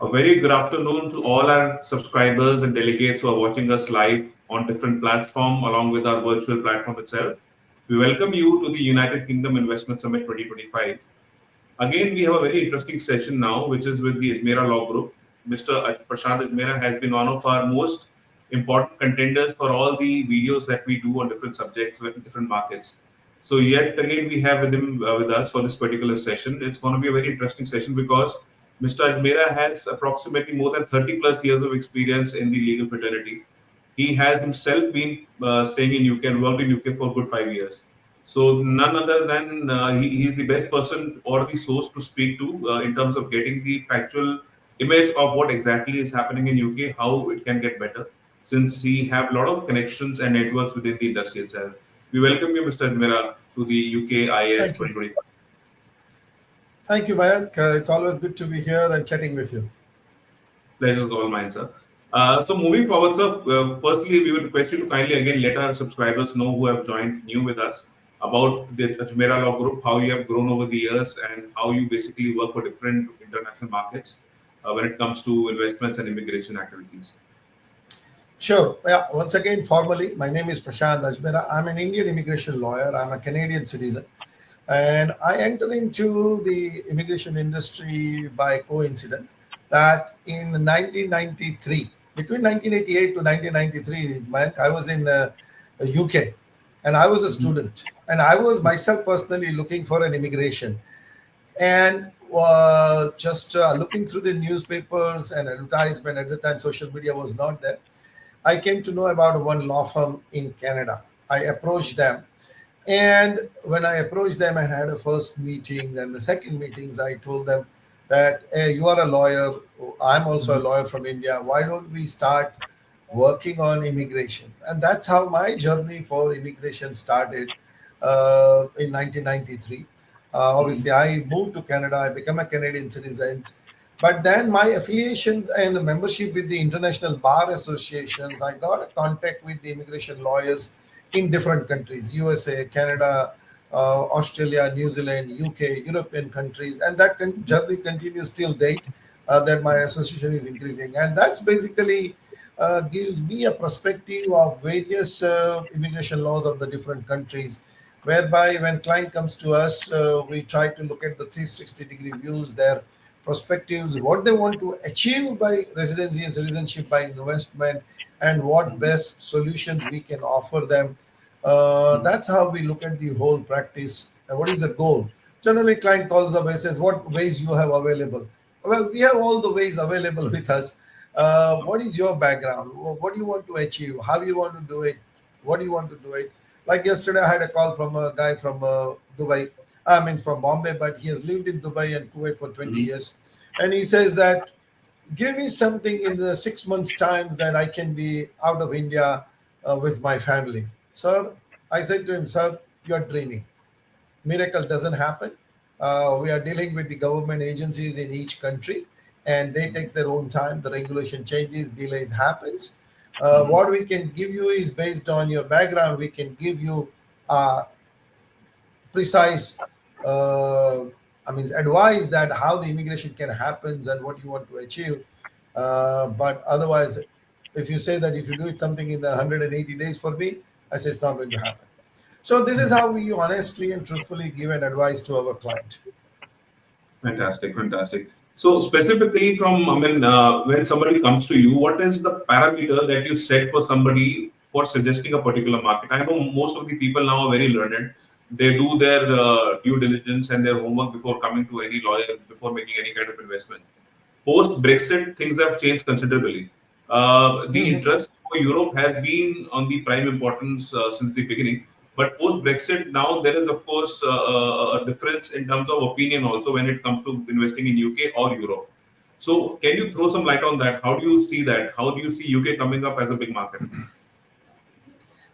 A very good afternoon to all our subscribers and delegates who are watching us live on different platform along with our virtual platform itself. We welcome you to the United Kingdom Investment Summit 2025. Again, we have a very interesting session now, which is with the Ajmera Law Group. Mr. Prashant Ajmera has been one of our most important contenders for all the videos that we do on different subjects with different markets. So yet again, we have with him with us for this particular session. It's going to be a very interesting session because Mr. Ajmera has approximately more than 30 plus years of experience in the legal fraternity. He has himself been staying in UK and worked in UK for a good 5 years. So none other than he's the best person or the source to speak to in terms of getting the factual image of what exactly is happening in UK, how it can get better, since he have a lot of connections and networks within the industry itself. We welcome you, Mr. Ajmera, to the UK IAS Thank you. 2025. Thank you, Mayank. It's always good to be here and chatting with you. Pleasure is all mine, sir. So moving forward, sir, firstly, we would request you to kindly again let our subscribers know who have joined new with us about the Ajmera Law Group, how you have grown over the years, and how you basically work for different international markets when it comes to investments and immigration activities. Sure. Yeah. Once again, formally, my name is Prashant Ajmera. I'm an Indian immigration lawyer. I'm a Canadian citizen. And I entered into the immigration industry by coincidence that in 1993, between 1988 to 1993, Mayank, I was in UK and I was a Mhm. student. And I was myself personally looking for an immigration. And just looking through the newspapers and advertisement at the time, social media was not there. I came to know about one law firm in Canada. I approached them, and when I approached them and had a first meeting and the second meetings, I told them that, hey, you are a lawyer. I'm also a Mhm. lawyer from India. Why don't we start working on immigration? And that's how my journey for immigration started in 1993. Obviously, Mhm. I moved to Canada. I became a Canadian citizen. But then my affiliations and membership with the international bar associations, I got a contact with the immigration lawyers in different countries: USA, Canada, Australia, New Zealand, UK, European countries. And that journey continues till date, that my association is increasing. And that's basically gives me a perspective of various immigration laws of the different countries, whereby when client comes to us, we try to look at the 360-degree views, their perspectives, what they want to achieve by residency and citizenship by investment, and what best solutions we can offer them. That's how we look at the whole practice. What is the goal? Generally, client calls up and says, "What ways you have available?" Well, we have all the ways available with us. What is your background? What do you want to achieve? How you want to do it? What do you want to do it? Like yesterday, I had a call from a guy from Dubai. I mean, from Bombay, but he has lived in Dubai and Kuwait for 20 Mhm. years. And he says that, give me something in the 6 months' time that I can be out of India with my family. Sir, I said to him, sir, you're dreaming. Miracle doesn't happen. We are dealing with the government agencies in each country, and they take their own time. The regulation changes, delays happens. What we can give you is based on your background. We can give you uh, precise, uh, advice that how the immigration can happen and what you want to achieve. But otherwise, if you say that if you do it something in the 180 days for me, I say it's not going to happen. So this is how we honestly and truthfully give an advice to our client. Fantastic, fantastic. So specifically from, I mean, when somebody comes to you, what is the parameter that you set for somebody for suggesting a particular market? I know most of the people now are very learned. They do their due diligence and their homework before coming to any lawyer, before making any kind of investment. Post Brexit, things have changed considerably. The Mhm. interest for Europe has been on the prime importance since the beginning. But post Brexit, now there is, of course, a difference in terms of opinion also when it comes to investing in UK or Europe. So, can you throw some light on that? How do you see that? How do you see UK coming up as a big market?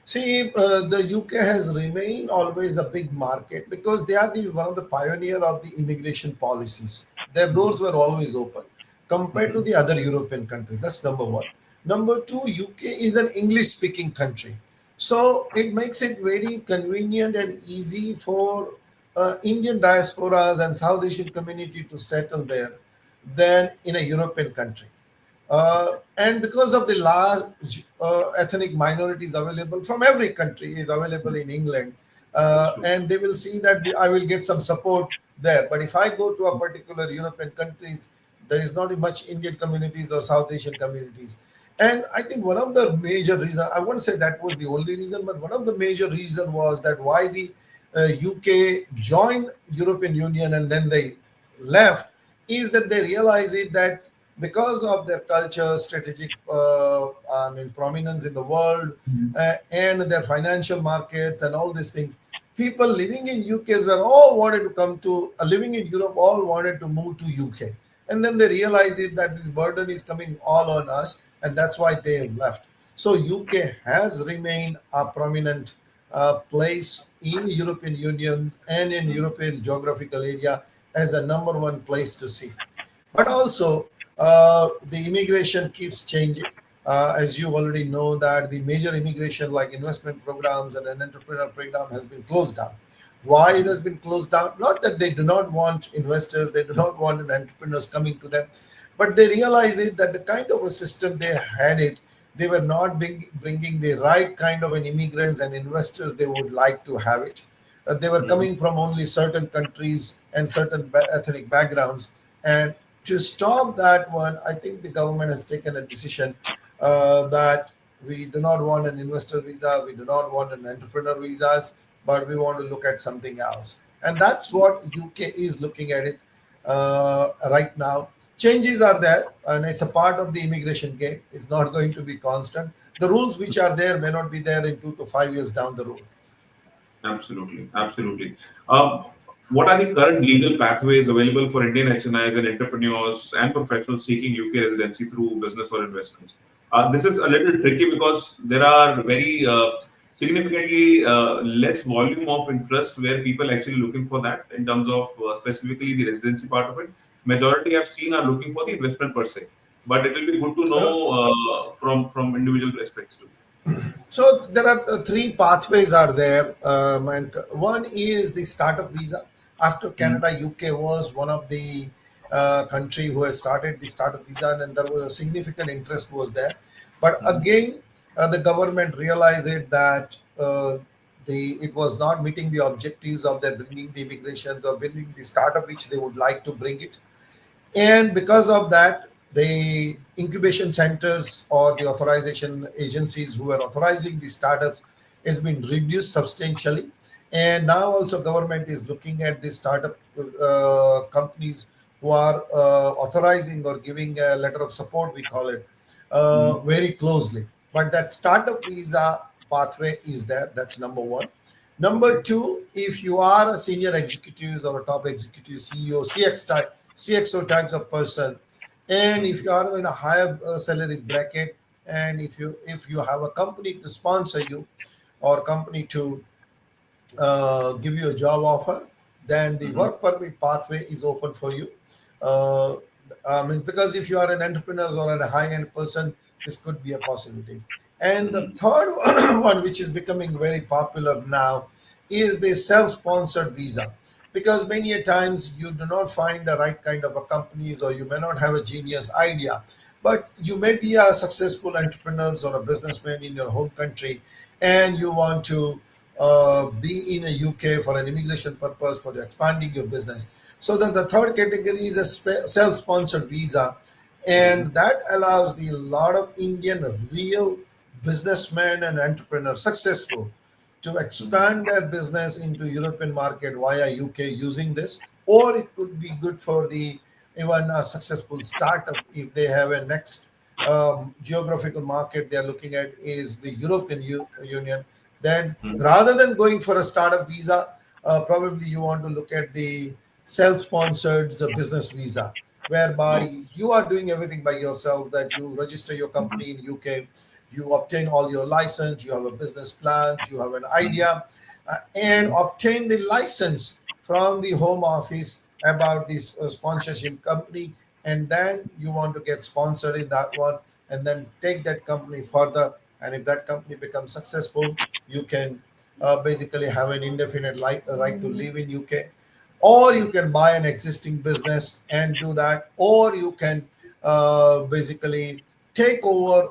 See, the UK has remained always a big market because they are one of the pioneer of the immigration policies. Their doors were always open compared to Mhm. the other European countries. That's number one. Number two, UK is an English-speaking country, so it makes it very convenient and easy for Indian diasporas and South Asian community to settle there. than in a European country. And because of the large ethnic minorities available from every country is available in England, That's true. and they will see that I will get some support there. But if I go to a particular European countries, there is not much Indian communities or South Asian communities. And I think one of the major reason, I won't say that was the only reason, but one of the major reason was that why the UK joined European Union and then they left is that they realize it that because of their culture, strategic prominence in the world, and their financial markets and all these things, people living in UKs were all wanted to come to living in Europe, all wanted to move to UK, and then they realize it that this burden is coming all on us, and that's why they left. So UK has remained a prominent place in European Union and in European geographical area as a number one place to see. But also, the immigration keeps changing. As you already know, that the major immigration like investment programs and an entrepreneur program has been closed down. Why it has been closed down? Not that they do not want investors, they do not want an entrepreneurs coming to them, but they realize it that the kind of a system they had it, they were not bringing the right kind of an immigrants and investors they would like to have it. They were Mhm. coming from only certain countries and certain ethnic backgrounds. And to stop that one, I think the government has taken a decision that we do not want an investor visa, we do not want an entrepreneur visas, but we want to look at something else. And that's what UK is looking at it right now. Changes are there, and it's a part of the immigration game. It's not going to be constant. The rules which are there may not be there in 2 to 5 years down the road. Absolutely, absolutely. What are the current legal pathways available for Indian HNIs and entrepreneurs and professionals seeking UK residency through business or investments? This is a little tricky because there are very significantly less volume of interest where people actually looking for that in terms of specifically the residency part of it. Majority I've seen are looking for the investment per se, but it will be good to know from individual aspects too. So there are three pathways are there. And one is the startup visa. After Mhm. Canada, UK was one of the country who has started the startup visa, and there was a significant interest was there. But Mhm. again, the government realized it that the it was not meeting the objectives of their bringing the immigrations or bringing the startup which they would like to bring it, and because of that, the incubation centers or the authorization agencies who are authorizing the startups has been reduced substantially. And now also government is looking at the startup companies who are authorizing or giving a letter of support, we call it, Mhm. very closely. But that startup visa pathway is there. That's number one. Number Okay. two, if you are a senior executive or a top executive, CEO, CXO types of person, and if you are in a higher salary bracket, and if you have a company to sponsor you or company to give you a job offer, then the Mhm. work permit pathway is open for you. Uh, because if you are an entrepreneur or a high-end person, this could be a possibility. And the Mhm. third one, which is becoming very popular now, is the self-sponsored visa. Because many a times you do not find the right kind of a companies, or you may not have a genius idea, but you may be a successful entrepreneur or a businessman in your home country, and you want to be in a UK for an immigration purpose for expanding your business. So then the third category is a self-sponsored visa, Mhm. and that allows the lot of Indian real businessmen and entrepreneurs successful to Mhm. expand their business into European market via UK using this, or it could be good for the even a successful startup if they have a next geographical market they are looking at is the European Union. Then Mhm. rather than going for a startup visa, probably you want to look at the self-sponsored business visa, No. whereby you are doing everything by yourself. That you register your Mhm. company in UK, you obtain all your license, you have a business plan, you have an Mhm. idea, and Mhm. obtain the license from the home office about this sponsorship company, and then you want to get sponsored in that one, and then take that company further. And if that company becomes successful, you can basically have an indefinite right to live in UK. or you can buy an existing business and do that, or you can basically take over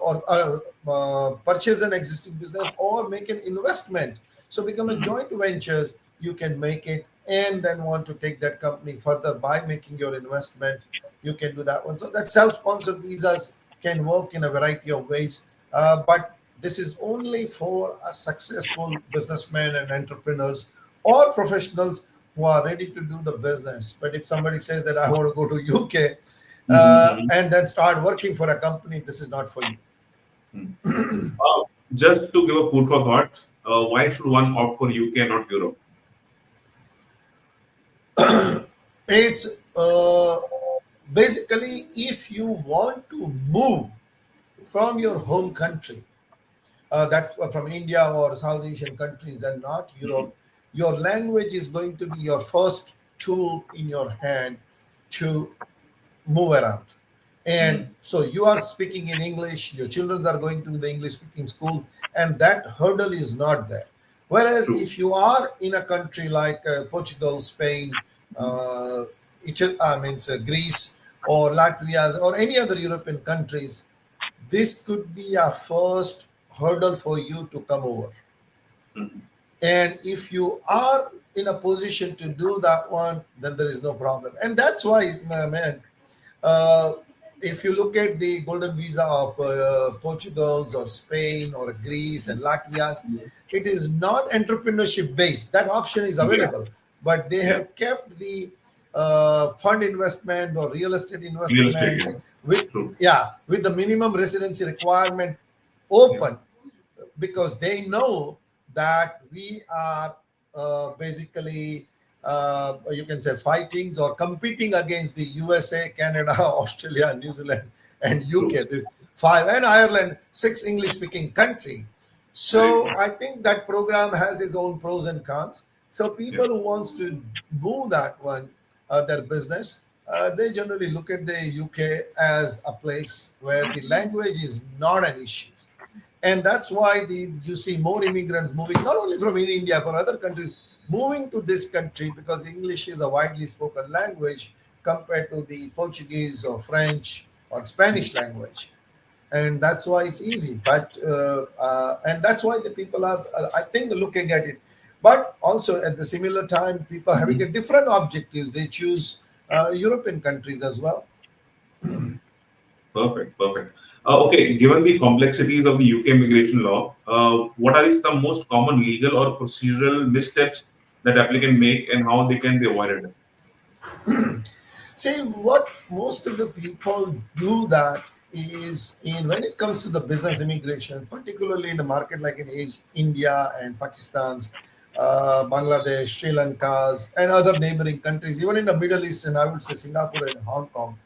or purchase an existing business or make an investment. So become a Mhm. joint venture. You can make it and then want to take that company further by making your investment. You can do that one. So that self-sponsored visas can work in a variety of ways, but this is only for a successful businessmen and entrepreneurs or professionals who are ready to do the business. But if somebody says that I want to go to UK Mhm. and then start working for a company, this is not for you. Mhm. Just to give a food for thought, why should one opt for UK and not Europe? It's basically if you want to move from your home country, that's from India or South Asian countries and not Mhm. Europe, your language is going to be your first tool in your hand to move around. And Mhm. so you are speaking in English, your children are going to the English speaking schools, and that hurdle is not there. Whereas True. if you are in a country like Portugal, Spain, Italy, Greece, or Latvia, or any other European countries, this could be a first hurdle for you to come over. Mhm. And if you are in a position to do that one, then there is no problem. And that's why, man, uh, if you look at the golden visa of Portugal's or Spain or Greece and Latvia's, it is not entrepreneurship based. That option is Yeah. available, but they Yeah. have kept the fund investment or real estate Real estate. Yeah. investments with, True. yeah, with the minimum residency requirement Yeah. open, because they know that we are basically you can say fighting or competing against the USA, Canada, Australia, New Zealand, and True. UK. This five, and Ireland, six English-speaking country. Right. So I think that program has its own pros and cons. So Yeah. people who wants to move that one, their business, they generally look at the UK as a place where the language is not an issue, and that's why you see more immigrants moving not only from in India but other countries moving to this country, because English is a widely spoken language compared to the Portuguese or French or Spanish language, and that's why it's easy. But and that's why the people are, I think, looking at it. But also at the similar time, people having a Mhm. different objectives. They choose European countries as well. Perfect. Perfect. Okay. Given the complexities of the UK immigration law, what are some most common legal or procedural missteps that applicant make, and how they can be avoided? See, what most of the people do that is in when it comes to the business immigration, particularly in a market like in India and Pakistan's, Bangladesh, Sri Lanka's, and other neighboring countries, even in the Middle East, and I would say Singapore and Hong Kong,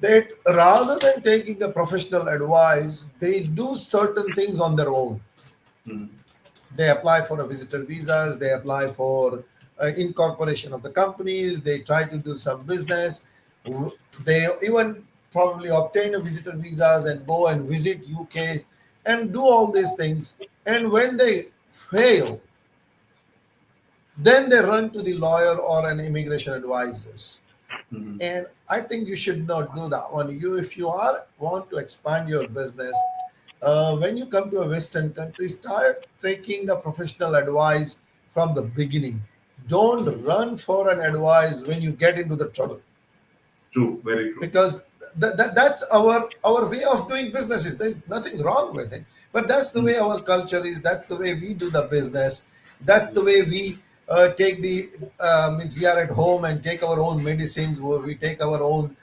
that rather than taking a professional advice, they do certain things on their own. Mhm. They apply for a visitor visas, they apply for incorporation of the companies, they try to do some business. They even probably obtain a visitor visas and go and visit UKs and do all these things. And when they fail, then they run to the lawyer or an immigration advisors. Mhm. And I think you should not do that one. You, if you are want to expand your business, when you come to a Western country, start taking the professional advice from the beginning. Don't run for an advice when you get into the trouble, True. Very true. because that's our way of doing businesses. There's nothing wrong with it, but that's the Mhm. way our culture is. That's the way we do the business. That's the way we take the means we are at home and take our own medicines, or we take our own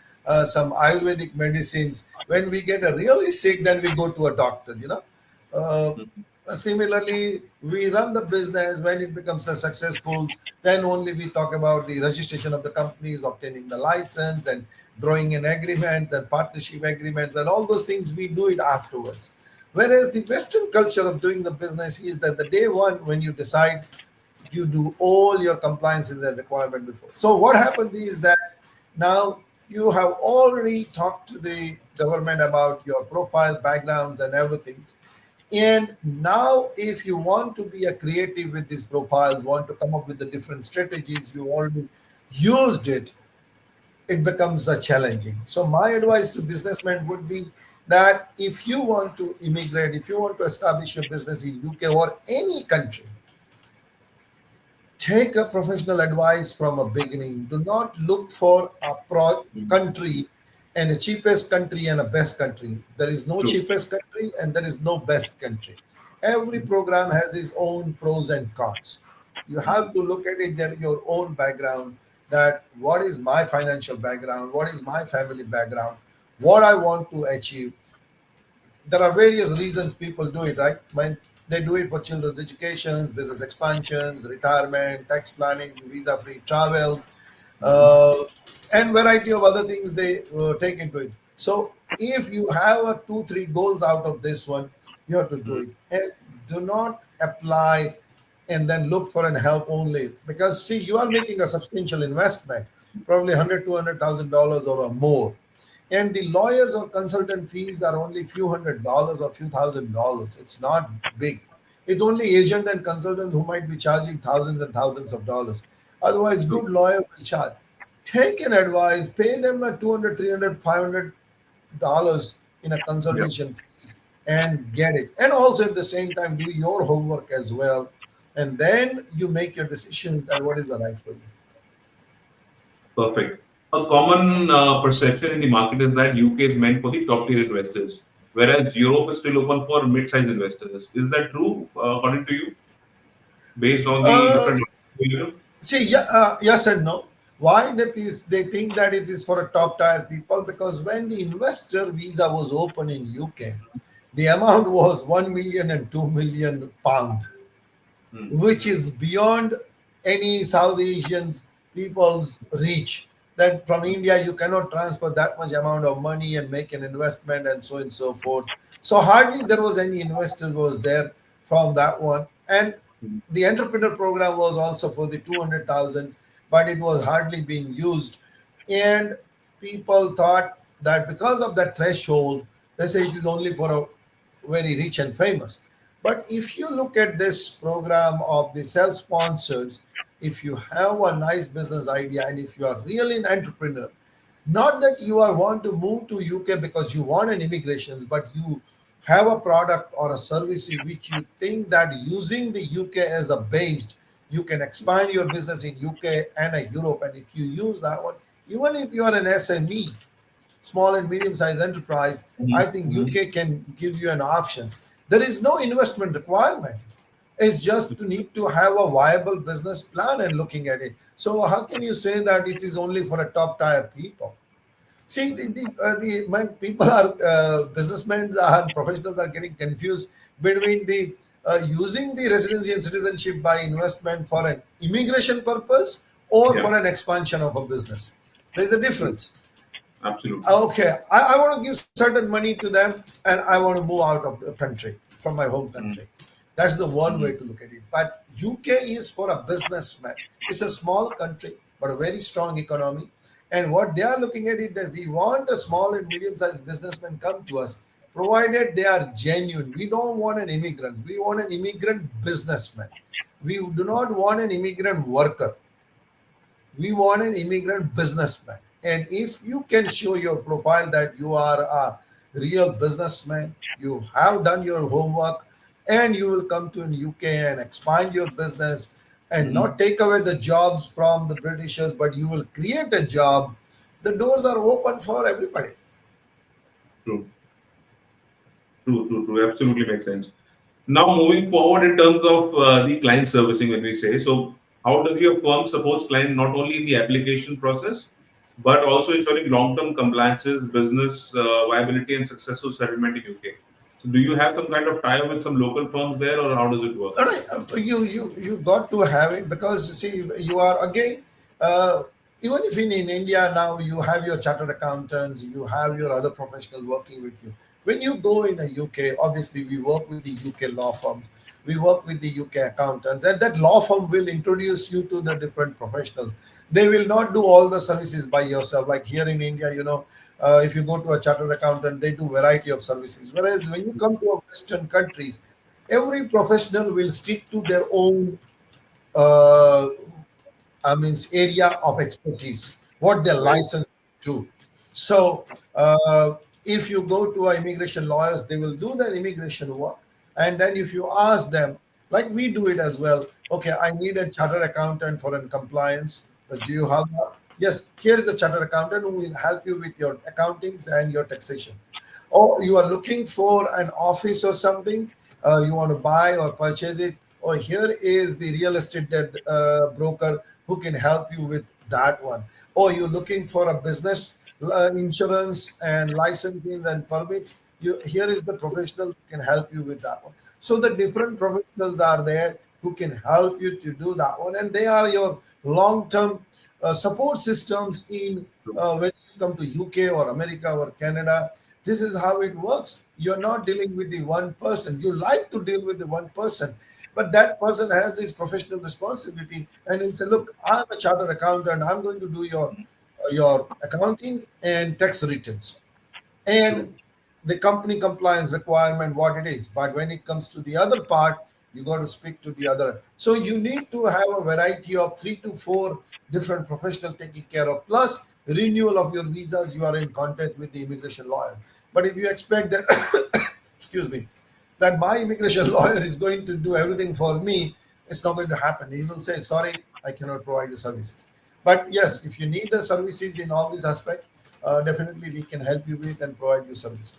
some Ayurvedic medicines. When we get a really sick, then we go to a doctor, uh, Mhm. similarly, we run the business. When it becomes a successful, then only we talk about the registration of the companies, obtaining the license, and drawing in agreements and partnership agreements, and all those things we do it afterwards. Whereas the Western culture of doing the business is that the day one, when you decide, you do all your compliances and requirement before. So what happens is that now you have already talked to the government about your profile, backgrounds, and everything, And now, if you want to be a creative with this profile, want to come up with the different strategies, you already used it, it becomes a challenging. So my advice to businessmen would be that if you want to immigrate, if you want to establish your business in UK or any country, take a professional advice from a beginning. Do not look for a Mm. country and the cheapest country and a best country. There is no True. cheapest country and there is no best country. Every program has its own pros and cons. You have to look at it that your own background, that what is my financial background, what is my family background, what I want to achieve. There are various reasons people do it, right? They do it for children's educations, business expansions, retirement, tax planning, visa-free travels, Mhm. uh, and variety of other things they take into it. So if you have a two, three goals out of this one, you have to do Mhm. it. And do not apply and then look for an help only because see you are making a substantial investment, probably 100, $200,000 or more, and the lawyers or consultant fees are only few $100s or few $1,000s. It's not big. It's only agent and consultants who might be charging thousands and thousands of dollars. Otherwise, True. good lawyer will charge. Take an advice, pay them a 200, 300, $500 in a Yeah. consultation fees and get it. And also at the same time, do your homework as well. And then you make your decisions that what is the right for you. Perfect. A common perception in the market is that UK is meant for the top tier investors, whereas Europe is still open for mid-sized investors. Is that true, according to you, based on the Uh, different? You See, yeah, yes and no. Why they think that it is for a top tier people? Because when the investor visa was open in UK, the amount was 1 million and 2 million pound, Hmm. which is beyond any South Asians people's reach. That from India you cannot transfer that much amount of money and make an investment and so on and so forth. So hardly there was any investor was there from that one. And Hmm. the entrepreneur program was also for the 200,000, but it was hardly being used. And people thought that because of that threshold, they say it is only for a very rich and famous. But if you look at this program of the self sponsors, if you have a nice business idea and if you are really an entrepreneur, not that you are want to move to UK because you want an immigration, but you have a product or a services which you think that using the UK as a base, you can expand your business in UK and Europe. And if you use that one, even if you are an SME, small and medium sized enterprise, I think Mhm. UK can give you an option. There is no investment requirement. It's just to need to have a viable business plan and looking at it. So how can you say that it is only for a top tier people? See, my people are businessmen and professionals are getting confused between the using the residency and citizenship by investment for an immigration purpose or Yeah. for an expansion of a business. There's a True. difference. Absolutely. Okay, I want to give certain money to them and I want to move out of the country from my home Mm. country. That's the one way Mhm. to look at it. But UK is for a businessman. It's a small country, but a very strong economy. And what they are looking at is that we want a small and medium-sized businessman come to us, provided they are genuine. We don't want an immigrant. We want an immigrant businessman. We do not want an immigrant worker. We want an immigrant businessman. And if you can show your profile that you are a real businessman, you have done your homework, and you will come to in UK and expand your business and Mhm. not take away the jobs from the Britishers, but you will create a job. The doors are open for everybody. True. True. True. True. Absolutely makes sense. Now, moving forward in terms of the client servicing, when we say, so how does your firm support client not only in the application process, but also ensuring long-term compliances, business viability, and successful settlement in UK? So, do you have some kind of tie with some local firms there, or how does it work? All right, you got to have it because see you are again uh, even if in India now you have your chartered accountants, you have your other professional working with you. When you go in a UK, obviously we work with the UK law firms, we work with the UK accountants, and that law firm will introduce you to the different professionals. They will not do all the services by yourself. Like here in India, if you go to a chartered accountant, they do variety of services. Whereas when you come to a Western countries, every professional will stick to their own uh, area of expertise, what they're Right. licensed to. So, if you go to immigration lawyers, they will do their immigration work. And then if you ask them, like we do it as well, okay, I need a chartered accountant for a compliance. Do you have that? Yes, here is a chartered accountant who will help you with your accountings and your taxation. Or you are looking for an office or something, you want to buy or purchase it, or here is the real estate broker who can help you with that one. Or you're looking for a business insurance and licensing and permits, here is the professional who can help you with that one. So the different professionals are there who can help you to do that one, and they are your long-term support systems in True. when you come to UK or America or Canada. This is how it works. You're not dealing with the one person. You like to deal with the one person, but that person has this professional responsibility, and he'll say, "Look, I'm a chartered accountant. I'm going to do your accounting and tax returns." And True. the company compliance requirement what it is, but when it comes to the other part, you got to speak to the other. So you need to have a variety of 3 to 4 different professional taking care of, plus renewal of your visas, you are in contact with the immigration lawyer. But if you expect that excuse me, that my immigration lawyer is going to do everything for me, it's not going to happen. He will say, sorry, I cannot provide you services. But yes, if you need the services in all these aspects, definitely we can help you with and provide you service.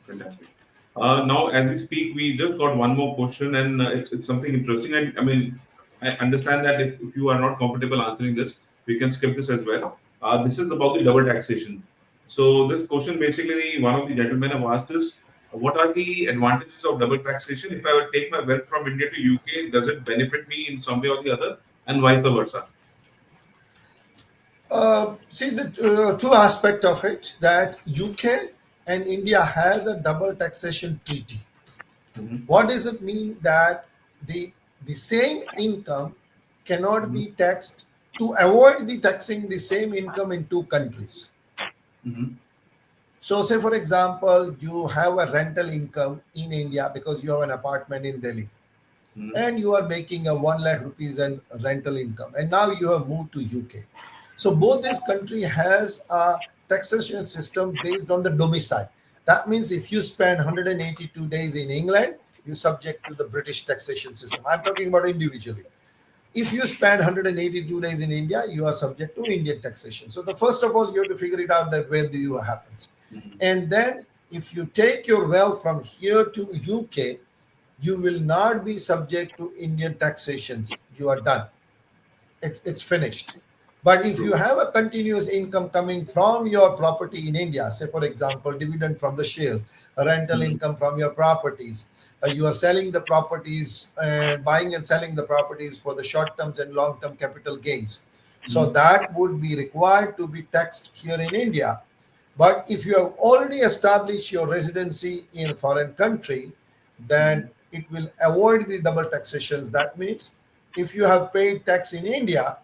Fantastic. Now, as we speak, we just got one more question, and it's something interesting. And I mean, I understand that if you are not comfortable answering this, we can skip this as well. This is about the double taxation. So, this question basically, one of the gentlemen have asked us, what are the advantages of double taxation? If I would take my wealth from India to UK, does it benefit me in some way or the other, and vice versa? See the two aspect of it, that UK and India has a double taxation treaty. Hmm. What does it mean? That the same income cannot Hmm. be taxed, to avoid the taxing the same income in two countries. Hmm. So, say for example, you have a rental income in India because you have an apartment in Delhi, Hmm. and you are making a 1 lakh rupees and rental income, and now you have moved to UK. So both this country has a taxation system based on the domicile. That means if you spend 182 days in England, you're subject to the British taxation system. I'm talking about individually. If you spend 182 days in India, you are subject to Indian taxation. So the first of all, you have to figure it out that where do you happens. And then if you take your wealth from here to UK, you will not be subject to Indian taxations. You are done. It's finished. But if you True. have a continuous income coming from your property in India, say for example, dividend from the shares, a rental Hmm. income from your properties, you are selling the properties and buying and selling the properties for the short terms and long term capital gains. So Hmm. that would be required to be taxed here in India. But if you have already established your residency in a foreign country, then Hmm. it will avoid the double taxations. That means if you have paid tax in India,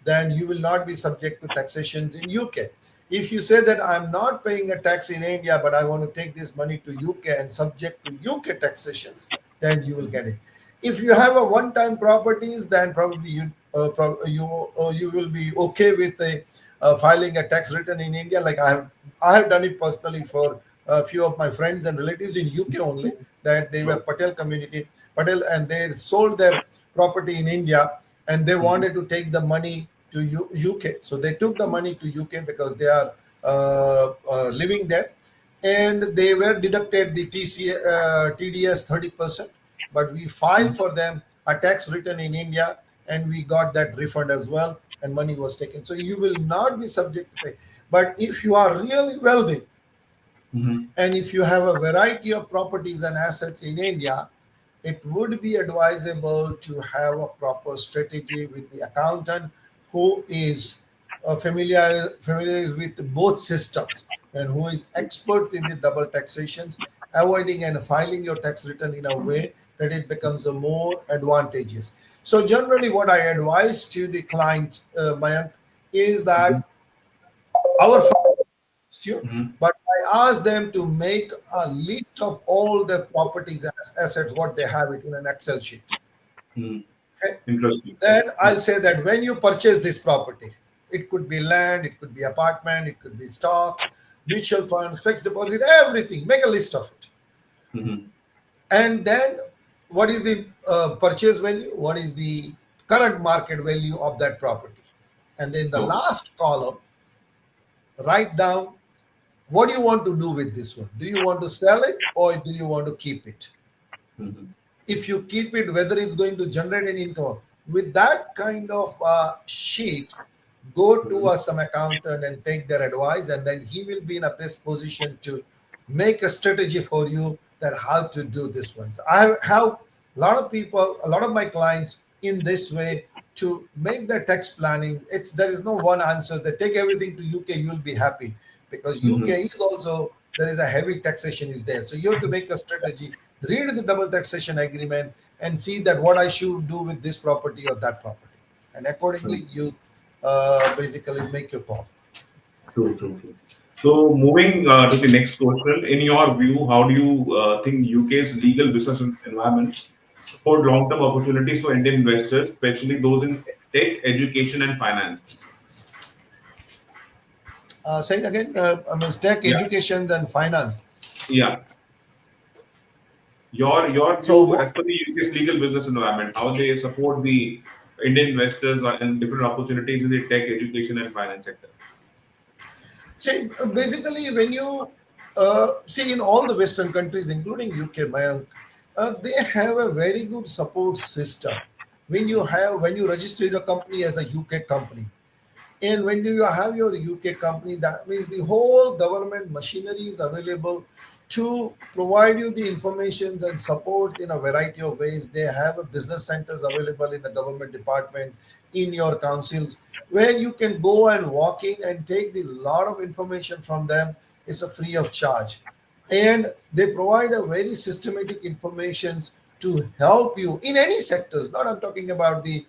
then you will not be subject to taxations in UK. If you say that I'm not paying a tax in India, but I want to take this money to UK and subject to UK taxations, then you will get it. If you have a one-time properties, then probably you will be okay with filing a tax return in India. Like I have done it personally for a few of my friends and relatives in UK only, that they were Okay. Patel community, Patel, and they sold their property in India, and they Hmm. wanted to take the money to UK. So they took the money to UK because they are living there, and they were deducted the TDS 30%. But we filed for them a tax return in India, and we got that refund as well, and money was taken. So you will not be subject to pay. But if you are really wealthy, Hmm. and if you have a variety of properties and assets in India, it would be advisable to have a proper strategy with the accountant who is familiar with both systems, and who is expert in the double taxations, avoiding and filing your tax return in a way that it becomes a more advantageous. So generally, what I advise to the clients, Mayank, is Mhm. that our you, Mhm. but I ask them to make a list of all the properties and assets, what they have it in an Excel sheet. Mhm. Okay. Interesting. Then Yeah. I'll say that when you purchase this property, it could be land, it could be apartment, it could be stocks, mutual funds, fixed deposit, everything. Make a list of it. Mhm. And then what is the purchase value? What is the current market value of that property? And then the Okay. last column, write down what do you want to do with this one? Do you want to sell it or do you want to keep it? Mhm. If you keep it, whether it's going to generate any income. With that kind of sheet, go to Mhm. some accountant and take their advice, and then he will be in a best position to make a strategy for you that how to do this one. So I have a lot of people, a lot of my clients in this way to make their tax planning. It's there is no one answer. They take everything to UK, you'll be happy because Mhm. UK is also there is a heavy taxation is there. So you have to make a strategy, read the double taxation agreement, and see that what I should do with this property or that property, and accordingly you basically make your call. True, true, true. So, moving to the next question, in your view, how do you think UK's legal business environment support long-term opportunities for Indian investors, especially those in tech, education, and finance? Say it again. I mean, tech, Yeah, education, then finance. yeah. Your So view as per the UK's legal business environment, how they support the Indian investors and different opportunities in the tech, education, and finance sector. see, basically, when you see in all the Western countries, including UK, Mayank, they have a very good support system. When you register your company as a UK company, and when you have your UK company, that means the whole government machinery is available to provide you the information and supports in a variety of ways. They have a business centers available in the government departments, in your councils, where you can go and walk in and take the lot of information from them. It's a free of charge, and they provide a very systematic informations to help you in any sectors. Not I'm talking about the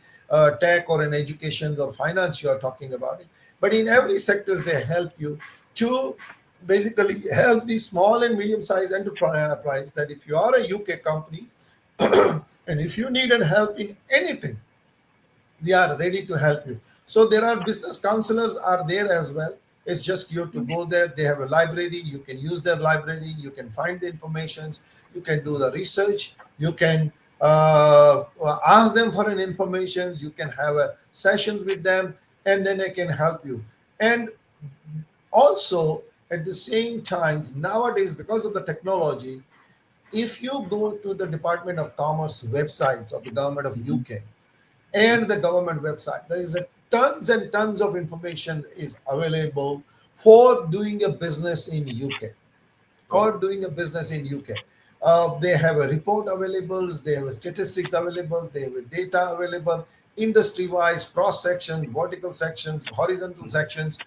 tech or in education or finance you are talking about it, but in every sectors they help you to basically help the small and medium sized enterprise that if you are a UK company and if you need an help in anything, we are ready to help you. So there are business counselors are there as well. It's just you to go there. They have a library. You can use their library. You can find the informations. You can do the research. You can ask them for an information. You can have a sessions with them, and then they can help you. And also at the same times nowadays, because of the technology, if you go to the Department of Commerce websites of the government of Mhm. UK and the government website, there is a tons and tons of information is available for doing a business in UK, for Okay. doing a business in UK. They have a report available, they have a statistics available, they have a data available, industry-wise, cross sections, vertical sections, horizontal sections,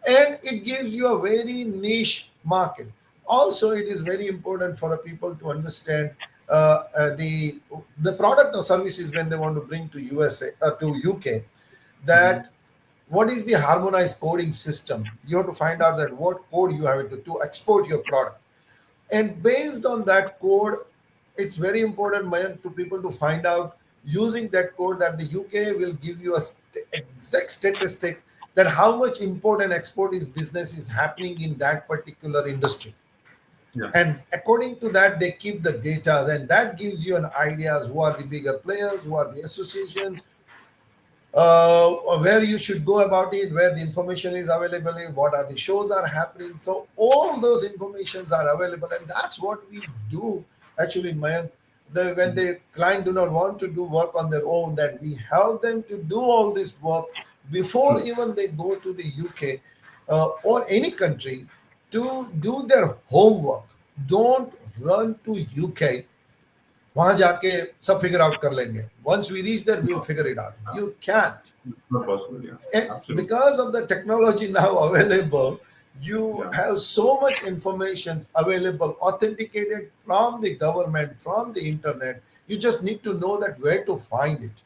and it gives you a very niche market. Also, it is very important for the people to understand the product or services when they want to bring to USA to UK. Mhm. That what is the harmonized coding system? You have to find out that what code you have to export your product, and based on that code, it's very important, Mayank, to people to find out using that code that the UK will give you a exact statistics that how much import and export is business is happening in that particular industry. Yeah. And according to that, they keep the data, and that gives you an idea as who are the bigger players, who are the associations, where you should go about it, where the information is available, what are the shows are happening. So all those informations are available, and that's what we do actually, Mayank. When Mhm. the client do not want to do work on their own, that we help them to do all this work before True. even they go to the UK or any country to do their homework. Don't run to UK, वहां जाके सब figure out कर लेंगे. Once we reach there, we'll No, figure it out. You can't. not possible. Yeah. And Absolutely. because of the technology now available, you Yeah. have so much information available, authenticated from the government, from the internet. You just need to know that where to find it.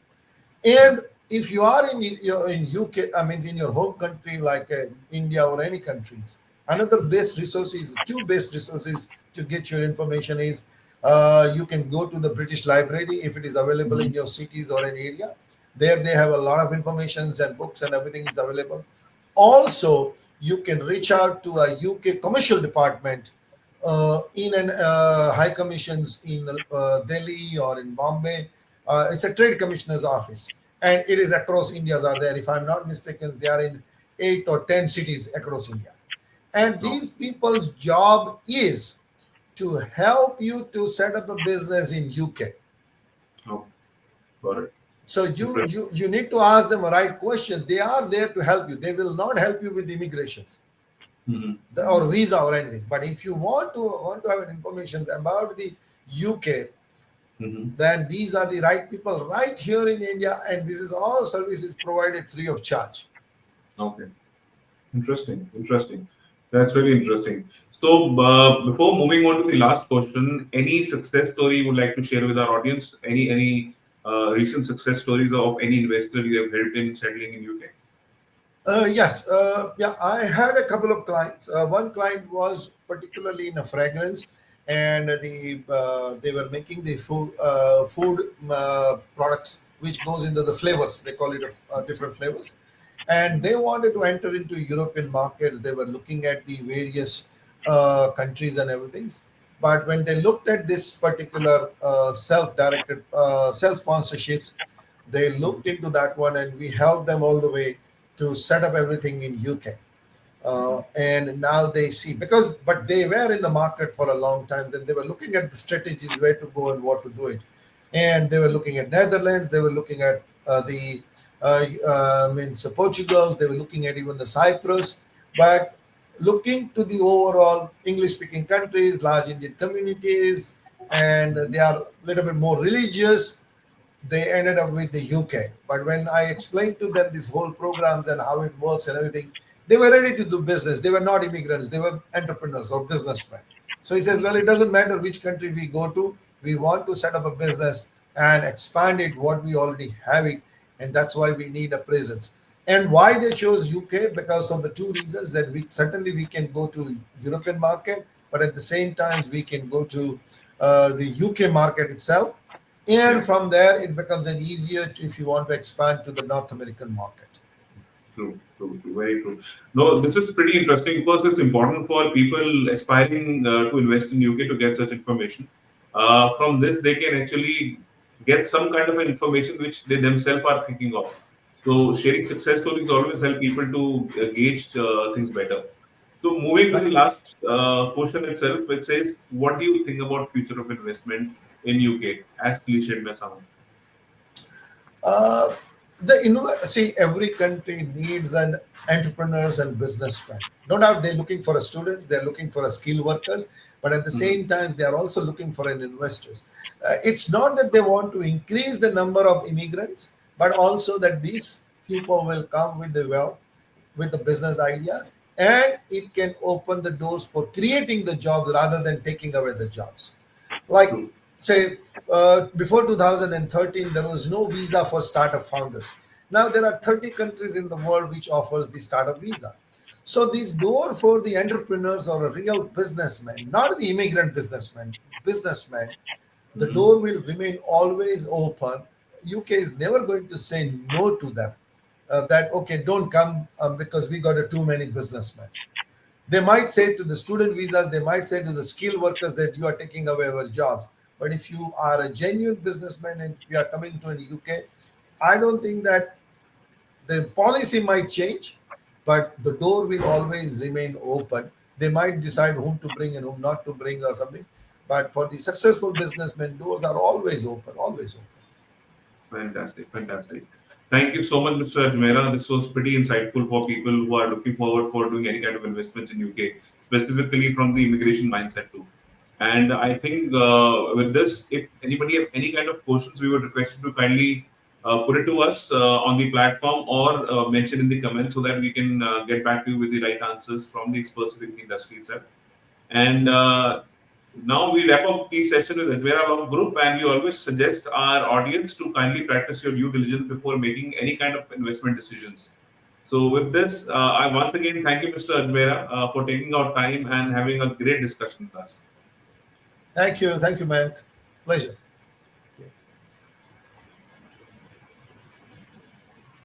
And if you are in UK, I mean in your home country like India or any countries, another best resources, two best resources to get your information is you can go to the British Library if it is available in Mhm. your cities or an area. There they have a lot of informations and books and everything is available. Also, you can reach out to a UK commercial department in an high commissions in Delhi or in Bombay. It's a trade commissioner's office, and it is across India. Are there? If I'm not mistaken, they are in 8 or 10 cities across India. And Okay. these people's job is to help you to set up a business in UK. Okay. Got it. So you Interesting. you you need to ask them the right questions. They are there to help you. They will not help you with immigrations Mhm. or Mhm. visa or anything. But if you want to have an information about the UK, Mhm. then these are the right people right here in India, and this is all services provided free of charge. Okay. Interesting. Interesting. That's really interesting. So, before moving on to the last question, any success story you would like to share with our audience? Any recent success stories of any investor you have helped in settling in UK? Yes, yeah, I had a couple of clients. One client was particularly in a fragrance, and they were making the food products which goes into the flavors. They call it different flavors, and they wanted to enter into European markets. They were looking at the various countries and everything, but when they looked at this particular self-directed self-sponsorships, they looked into that one, and we helped them all the way to set up everything in UK. And now they see because but they were in the market for a long time. Then they were looking at the strategies where to go and what to do it, and they were looking at Netherlands. They were looking at the means Portugal. They were looking at even the Cyprus, but looking to the overall English-speaking countries, large Indian communities, and they are a little bit more religious. They ended up with the UK. But when I explained to them this whole programs and how it works and everything, they were ready to do business. They were not immigrants, they were entrepreneurs or businessmen. So he says, well, it doesn't matter which country we go to, we want to set up a business and expand it what we already have it, and that's why we need a presence. And why they chose UK? Because of the two reasons that we certainly we can go to European market, but at the same time we can go to the UK market itself, and Yeah. from there it becomes an easier to, if you want to expand to the North American market. True, true, true, very true. No, this is pretty interesting because it's important for people aspiring to invest in UK to get such information. From this, they can actually get some kind of an information which they themselves are thinking of. So, sharing success stories always help people to gauge things better. So, moving to Right. the last question itself, it says, "What do you think about future of investment in UK?" As cliched may sound. Uh, see, every country needs an entrepreneurs and businessmen. No doubt they're looking for a students, they're looking for a skilled workers, but at the Mhm. same time they are also looking for an investors. It's not that they want to increase the number of immigrants, but also that these people will come with the wealth, with the business ideas, and it can open the doors for creating the jobs rather than taking away the jobs. Like, True. say, before 2013, there was no visa for startup founders. Now there are 30 countries in the world which offers the startup visa. So this door for the entrepreneurs or a real businessman, not the immigrant businessman, the Mhm. door will remain always open. UK is never going to say no to them. That okay, don't come because we got too many businessmen. They might say to the student visas, they might say to the skilled workers that you are taking away our jobs. But if you are a genuine businessman and if you are coming to the UK, I don't think that the policy might change, but the door will always remain open. They might decide whom to bring and whom not to bring or something. But for the successful businessmen, doors are always open, always open. Fantastic, fantastic. Thank you so much, Mr. Ajmera. This was pretty insightful for people who are looking forward for doing any kind of investments in UK, specifically from the immigration mindset too. And I think with this, if anybody have any kind of questions, we would request you to kindly put it to us on the platform or mention in the comments so that we can get back to you with the right answers from the experts in the industry itself. And Now we wrap up the session with Ajmera Law Group, and we always suggest our audience to kindly practice your due diligence before making any kind of investment decisions. So, with this, I once again thank you, Mr. Ajmera, for taking out time and having a great discussion with us. Thank you, Mayank. Pleasure.